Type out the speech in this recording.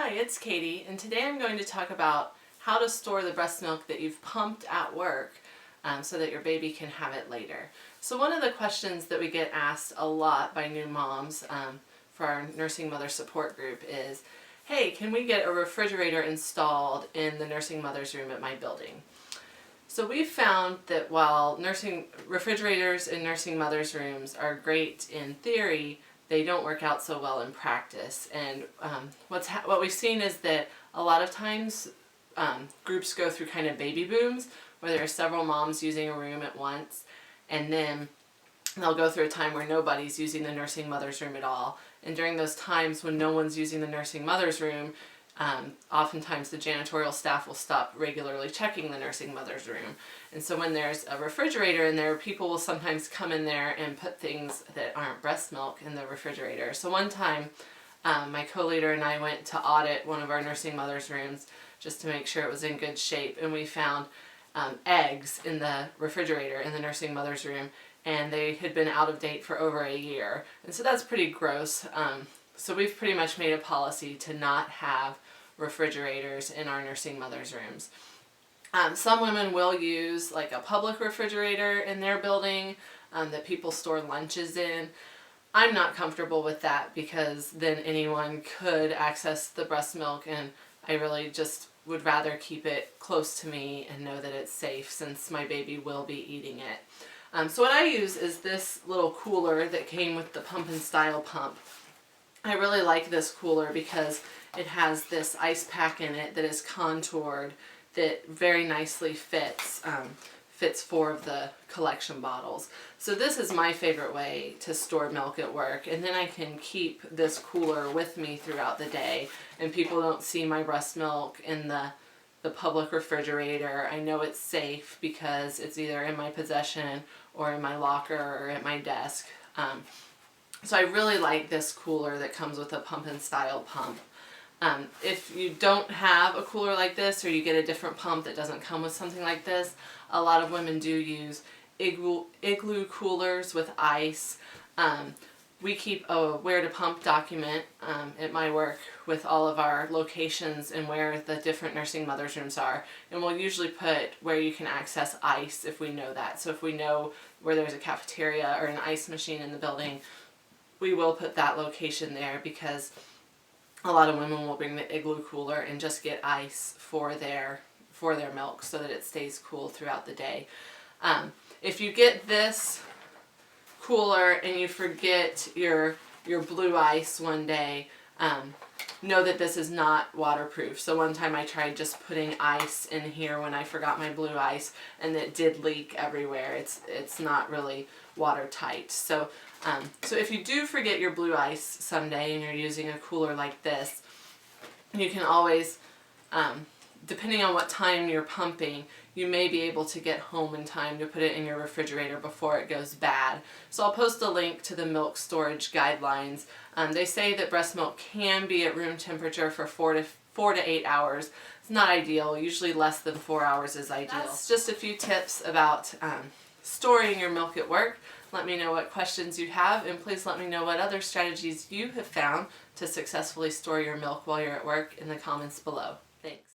Hi, it's Katie, and today I'm going to talk about how to store the breast milk that you've pumped at work so that your baby can have it later. So one of the questions that we get asked a lot by new moms for our nursing mother support group is, hey, can we get a refrigerator installed in the nursing mother's room at my building? So we've found that while refrigerators in nursing mothers' rooms are great in theory, they don't work out so well in practice. And what we've seen is that a lot of times groups go through kind of baby booms where there are several moms using a room at once, and then they'll go through a time where nobody's using the nursing mother's room at all. And during those times when no one's using the nursing mother's room, oftentimes the janitorial staff will stop regularly checking the nursing mother's room. And so when there's a refrigerator in there, people will sometimes come in there and put things that aren't breast milk in the refrigerator. So one time my co-leader and I went to audit one of our nursing mother's rooms just to make sure it was in good shape, and we found eggs in the refrigerator in the nursing mother's room, and they had been out of date for over a year. And so that's pretty gross. So we've pretty much made a policy to not have refrigerators in our nursing mother's rooms. Some women will use like a public refrigerator in their building that people store lunches in. I'm not comfortable with that because then anyone could access the breast milk, and I really just would rather keep it close to me and know that it's safe since my baby will be eating it. So what I use is this little cooler that came with the pump and style pump. I really like this cooler because it has this ice pack in it that is contoured that very nicely fits 4 of the collection bottles. So this is my favorite way to store milk at work, and then I can keep this cooler with me throughout the day, and people don't see my breast milk in the public refrigerator. I know it's safe because it's either in my possession or in my locker or at my desk. So I really like this cooler that comes with a pump and style pump. If you don't have a cooler like this, or you get a different pump that doesn't come with something like this, a lot of women do use igloo coolers with ice. We keep a where to pump document at my work with all of our locations and where the different nursing mothers' rooms are. And we'll usually put where you can access ice if we know that. So if we know where there's a cafeteria or an ice machine in the building, we will put that location there because a lot of women will bring the igloo cooler and just get ice for their milk so that it stays cool throughout the day. If you get this cooler and you forget your blue ice one day, know that this is not waterproof. So one time I tried just putting ice in here when I forgot my blue ice, and it did leak everywhere. It's not really watertight. So if you do forget your blue ice someday and you're using a cooler like this, you can always, depending on what time you're pumping, you may be able to get home in time to put it in your refrigerator before it goes bad. So I'll post a link to the milk storage guidelines. They say that breast milk can be at room temperature for 4 to 8 hours. It's not ideal. Usually less than 4 hours is ideal. That's just a few tips about storing your milk at work. Let me know what questions you have, and please let me know what other strategies you have found to successfully store your milk while you're at work in the comments below. Thanks.